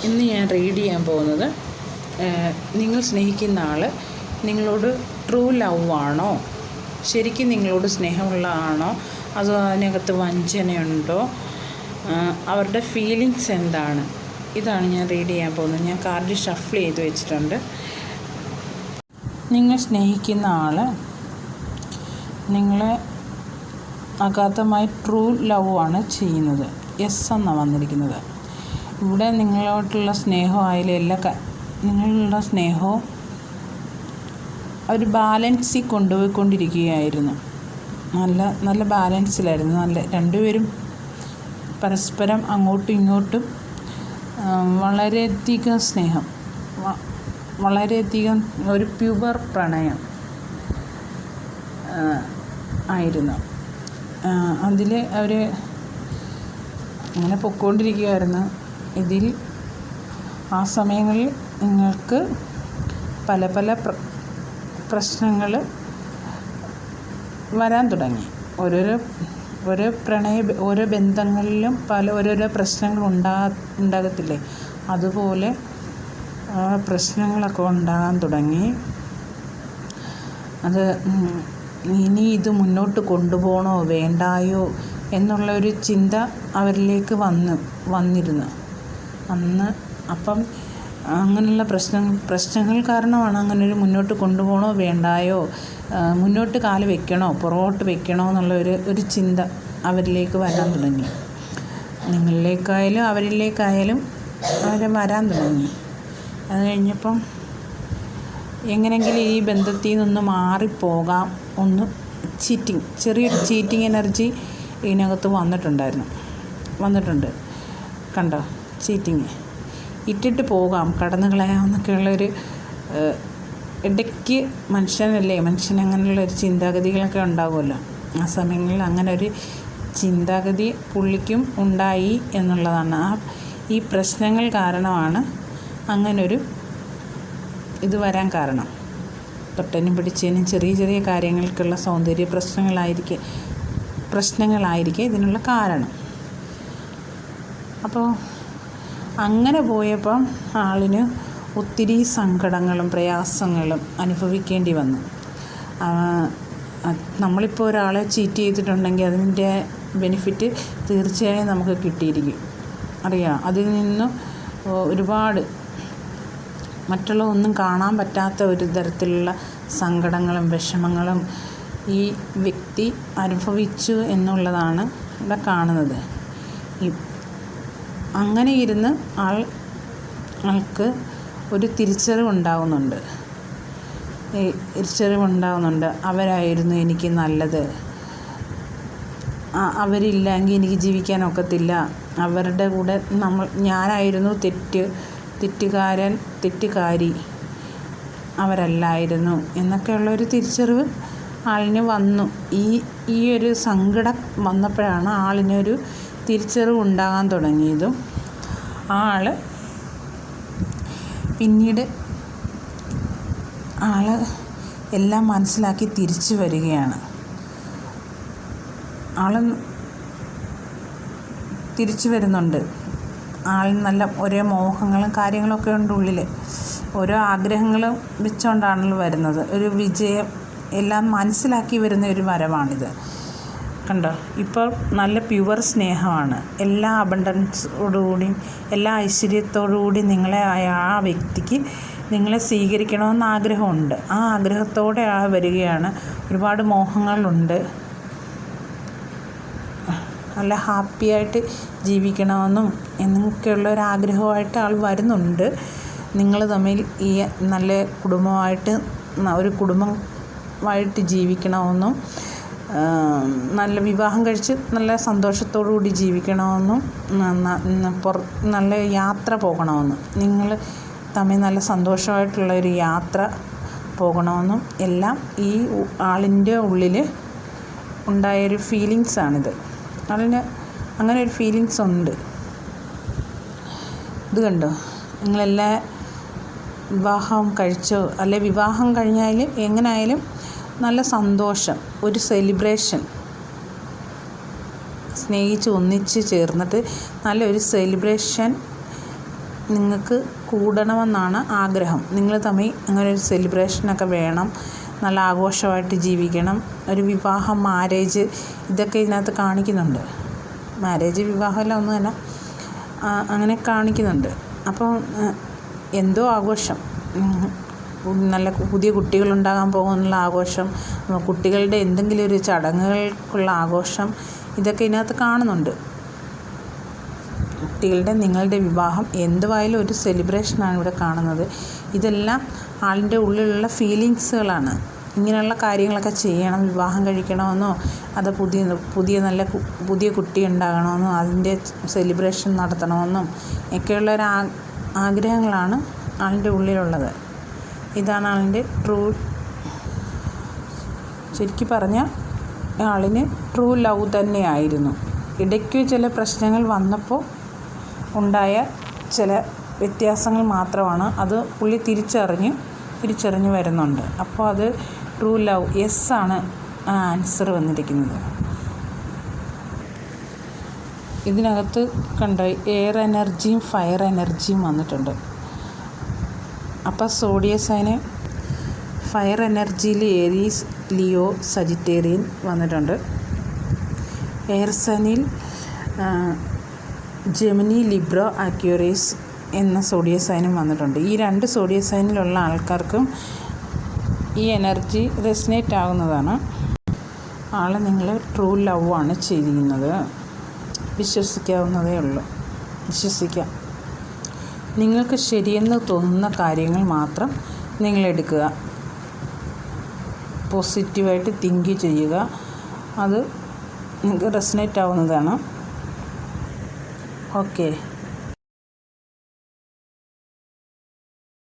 ഇന്ന് ഞാൻ റീഡ് ചെയ്യാൻ പോകുന്നത് നിങ്ങൾ സ്നേഹിക്കുന്ന ആൾ നിങ്ങളോട് ട്രൂ ലവ് ആണോ, ശരിക്കും നിങ്ങളോട് സ്നേഹമുള്ളതാണോ, അതോ അതിനകത്ത് വഞ്ചനയുണ്ടോ, അവരുടെ ഫീലിങ്സ് എന്താണ്, ഇതാണ് ഞാൻ റീഡ് ചെയ്യാൻ പോകുന്നത്. ഞാൻ കാർഡ് ഷഫിൾ ചെയ്ത് വെച്ചിട്ടുണ്ട്. നിങ്ങൾ സ്നേഹിക്കുന്ന ആൾ നിങ്ങളെ അഗാധമായി ട്രൂ ലവ് ആണ് ചെയ്യുന്നത്. യെസ് എന്നാണ് വന്നിരിക്കുന്നത്. ഇവിടെ നിങ്ങളോട്ടുള്ള സ്നേഹമായാലും നിങ്ങളുടെ സ്നേഹവും ഒരു ബാലൻസിൽ കൊണ്ടുപോയിക്കൊണ്ടിരിക്കുകയായിരുന്നു. നല്ല ബാലൻസിലായിരുന്നു. രണ്ടുപേരും പരസ്പരം അങ്ങോട്ടും ഇങ്ങോട്ടും വളരെയധികം സ്നേഹം, വളരെയധികം ഒരു പ്യുവർ പ്രണയം ആയിരുന്നു. അതിൽ അവർ അങ്ങനെ പൊയ്ക്കൊണ്ടിരിക്കുകയായിരുന്നു. ഇതിൽ ആ സമയങ്ങളിൽ നിങ്ങൾക്ക് പല പ്രശ്നങ്ങൾ വരാൻ തുടങ്ങി. ഓരോ ബന്ധങ്ങളിലും ഓരോരോ പ്രശ്നങ്ങൾ ഉണ്ടാകത്തില്ലേ, അതുപോലെ പ്രശ്നങ്ങളൊക്കെ ഉണ്ടാകാൻ തുടങ്ങി. അത് ഇനി ഇത് മുന്നോട്ട് കൊണ്ടുപോകണോ വേണ്ടായോ എന്നുള്ള ഒരു ചിന്ത അവരിലേക്ക് വന്നിരുന്നു അന്ന്. അപ്പം അങ്ങനെയുള്ള പ്രശ്നങ്ങൾ കാരണമാണ് അങ്ങനൊരു മുന്നോട്ട് കൊണ്ടുപോകണോ വേണ്ടായോ, മുന്നോട്ട് കാല് വെക്കണോ പുറകോട്ട് വെക്കണോ എന്നുള്ള ഒരു ചിന്ത അവരിലേക്ക് വരാൻ തുടങ്ങി. നിങ്ങളിലേക്കായാലും അവരിലേക്കായാലും വരാൻ തുടങ്ങി. അത് കഴിഞ്ഞപ്പം എങ്ങനെയെങ്കിലും ഈ ബന്ധത്തിൽ നിന്ന് മാറിപ്പോകാം, ചെറിയൊരു ചീറ്റിംഗ് എനർജി ഇതിനകത്ത് വന്നിട്ടുണ്ട്. കണ്ടോ, ചീറ്റിങ് ഇട്ടിട്ട് പോകാം, കടന്നു കളയാമെന്നൊക്കെയുള്ളൊരു ഇടയ്ക്ക് മനുഷ്യൻ അങ്ങനെയുള്ളൊരു ചിന്താഗതികളൊക്കെ ഉണ്ടാകുമല്ലോ. ആ സമയങ്ങളിൽ അങ്ങനെ ഒരു ചിന്താഗതി പുള്ളിക്കും ഉണ്ടായി എന്നുള്ളതാണ്. ഈ പ്രശ്നങ്ങൾ കാരണമാണ് അങ്ങനൊരു ഇത് വരാൻ കാരണം. തൊട്ടനും പിടിച്ചതിനും ചെറിയ കാര്യങ്ങൾക്കുള്ള സൗന്ദര്യ പ്രശ്നങ്ങളായിരിക്കും ഇതിനുള്ള കാരണം. അപ്പോൾ അങ്ങനെ പോയപ്പം ആളിന് ഒത്തിരി സങ്കടങ്ങളും പ്രയാസങ്ങളും അനുഭവിക്കേണ്ടി വന്നു. നമ്മളിപ്പോൾ ഒരാളെ ചീറ്റ് ചെയ്തിട്ടുണ്ടെങ്കിൽ അതിൻ്റെ ബെനിഫിറ്റ് തീർച്ചയായും നമുക്ക് കിട്ടിയിരിക്കും, അറിയാം. അതിൽ നിന്ന് ഒരുപാട് മറ്റുള്ള ഒന്നും കാണാൻ പറ്റാത്ത ഒരു തരത്തിലുള്ള സങ്കടങ്ങളും വിഷമങ്ങളും ഈ വ്യക്തി അനുഭവിച്ചു എന്നുള്ളതാണ് ഇവിടെ കാണുന്നത്. അങ്ങനെ ഇരുന്ന് ആൾക്ക് ഒരു തിരിച്ചറിവുണ്ടാകുന്നുണ്ട്. അവരായിരുന്നു എനിക്ക് നല്ലത്, അവരില്ലെങ്കിൽ എനിക്ക് ജീവിക്കാനൊക്കത്തില്ല, അവരുടെ കൂടെ ഞാനായിരുന്നു തെറ്റുകാരി, അവരല്ലായിരുന്നു എന്നൊക്കെയുള്ളൊരു തിരിച്ചറിവ് ആളിന് വന്നു. ഈ ഒരു സങ്കടം വന്നപ്പോഴാണ് ആളിനൊരു തിരിച്ചറിവ് ഉണ്ടാകാൻ തുടങ്ങിയതും. ആൾ പിന്നീട് എല്ലാം മനസ്സിലാക്കി തിരിച്ചു വരികയാണ്. തിരിച്ചു വരുന്നുണ്ട്. നല്ല ഓരോ മോഹങ്ങളും കാര്യങ്ങളൊക്കെ ഉണ്ട് ഉള്ളിൽ, ഓരോ ആഗ്രഹങ്ങളും വെച്ചുകൊണ്ടാണല്ലോ വരുന്നത്. ഒരു വിജയം എല്ലാം മനസ്സിലാക്കി വരുന്ന ഒരു വരവാണിത്. കണ്ടോ, ഇപ്പോൾ നല്ല പ്യുവർ സ്നേഹമാണ്. എല്ലാ അബണ്ടൻസോടുകൂടിയും എല്ലാ ഐശ്വര്യത്തോടുകൂടി ആ വ്യക്തിക്ക് നിങ്ങളെ സ്വീകരിക്കണമെന്ന് ആഗ്രഹമുണ്ട്. ആ ആഗ്രഹത്തോടെ വരികയാണ്. ഒരുപാട് മോഹങ്ങളുണ്ട്. നല്ല ഹാപ്പിയായിട്ട് ജീവിക്കണമെന്നും എന്നൊക്കെയുള്ള ഒരു ആഗ്രഹമായിട്ട് ആൾ വരുന്നുണ്ട്. നിങ്ങൾ തമ്മിൽ ഈ നല്ല കുടുംബമായിട്ട് ഒരു കുടുംബമായിട്ട് ജീവിക്കണമെന്നും നല്ല വിവാഹം കഴിച്ച് നല്ല സന്തോഷത്തോടു കൂടി ജീവിക്കണമെന്നും നല്ല യാത്ര പോകണമെന്നും നിങ്ങൾ തമ്മിൽ നല്ല സന്തോഷമായിട്ടുള്ളൊരു യാത്ര പോകണമെന്നും എല്ലാം ഈ ആളിൻ്റെ ഉള്ളിൽ ഉണ്ടായൊരു ഫീലിങ്സാണിത്. ആളിന് അങ്ങനെ ഒരു ഫീലിങ്സ് ഉണ്ട്. ഇത് കണ്ടോ, നിങ്ങളെല്ലാം വിവാഹം കഴിച്ചോ അല്ലെ വിവാഹം കഴിഞ്ഞാലും എങ്ങനെയായാലും നല്ല സന്തോഷം, ഒരു സെലിബ്രേഷൻ, സ്നേഹിച്ച് ഒന്നിച്ച് ചേർന്നിട്ട് നല്ലൊരു സെലിബ്രേഷൻ നിങ്ങൾക്ക് കൂടണമെന്നാണ് ആഗ്രഹം. നിങ്ങൾ തമ്മിൽ അങ്ങനെ ഒരു സെലിബ്രേഷനൊക്കെ വേണം, നല്ല ആഘോഷമായിട്ട് ജീവിക്കണം. ഒരു വിവാഹം, മാരേജ്, ഇതൊക്കെ ഇതിനകത്ത് കാണിക്കുന്നുണ്ട്. മാരേജ്, വിവാഹമെല്ലാം ഒന്നും തന്നെ അങ്ങനെ കാണിക്കുന്നുണ്ട്. അപ്പം എന്തോ ആഘോഷം, നല്ല പുതിയ കുട്ടികളുണ്ടാകാൻ പോകുന്നുള്ള ആഘോഷം, കുട്ടികളുടെ എന്തെങ്കിലും ഒരു ചടങ്ങുകൾക്കുള്ള ആഘോഷം, ഇതൊക്കെ ഇതിനകത്ത് കാണുന്നുണ്ട്. കുട്ടികളുടെ, നിങ്ങളുടെ വിവാഹം, എന്തുവായാലും ഒരു സെലിബ്രേഷനാണ് ഇവിടെ കാണുന്നത്. ഇതെല്ലാം ആളിൻ്റെ ഉള്ളിലുള്ള ഫീലിങ്സുകളാണ്. ഇങ്ങനെയുള്ള കാര്യങ്ങളൊക്കെ ചെയ്യണം, വിവാഹം കഴിക്കണമെന്നോ അത് പുതിയ കുട്ടി ഉണ്ടാകണമെന്നോ അതിൻ്റെ സെലിബ്രേഷൻ നടത്തണമെന്നും ഒക്കെയുള്ള ആഗ്രഹങ്ങളാണ് ആളിൻ്റെ ഉള്ളിലുള്ളത്. ഇതാണ് ആളിൻ്റെ ശരിക്കും പറഞ്ഞാൽ ആളിന് ട്രൂ ലവ് തന്നെയായിരുന്നു. ഇടയ്ക്ക് ചില പ്രശ്നങ്ങൾ വന്നപ്പോൾ ഉണ്ടായ ചില വ്യത്യാസങ്ങൾ മാത്രമാണ്. അത് പുള്ളി തിരിച്ചറിഞ്ഞ് വരുന്നുണ്ട്. അപ്പോൾ അത് ട്രൂ ലവ്, യെസ് ആണ് ആൻസർ വന്നിരിക്കുന്നത്. ഇതിനകത്ത് കണ്ട എയർ എനർജിയും ഫയർ എനർജിയും വന്നിട്ടുണ്ട്. അപ്പോൾ സോഡിയം സൈന് ഫയർ എനർജിയിൽ ഏരീസ്, ലിയോ, സജിറ്റേറിയൻ വന്നിട്ടുണ്ട്. എയർ സൈനിൽ ജെമിനി, ലിബ്ര, അക്വേറിയസ് എന്ന സോഡിയം സൈനും വന്നിട്ടുണ്ട്. ഈ 2 സോഡിയം സൈനിലുള്ള ആൾക്കാർക്കും ഈ എനർജി റെസിനേറ്റ് ആകുന്നതാണ്. ആൾ നിങ്ങളെ ട്രൂ ലവ് ആണ് ചെയ്യുന്നത്. വിശ്വസിക്കാവുന്നതേ ഉള്ളൂ. വിശ്വസിക്കാം. നിങ്ങൾക്ക് ശരിയെന്ന് തോന്നുന്ന കാര്യങ്ങൾ മാത്രം നിങ്ങളെടുക്കുക. പോസിറ്റീവായിട്ട് തിങ്ക് ചെയ്യുക. അത് നിങ്ങൾക്ക് റെസിനേറ്റ് ആവുന്നതാണ്. ഓക്കെ.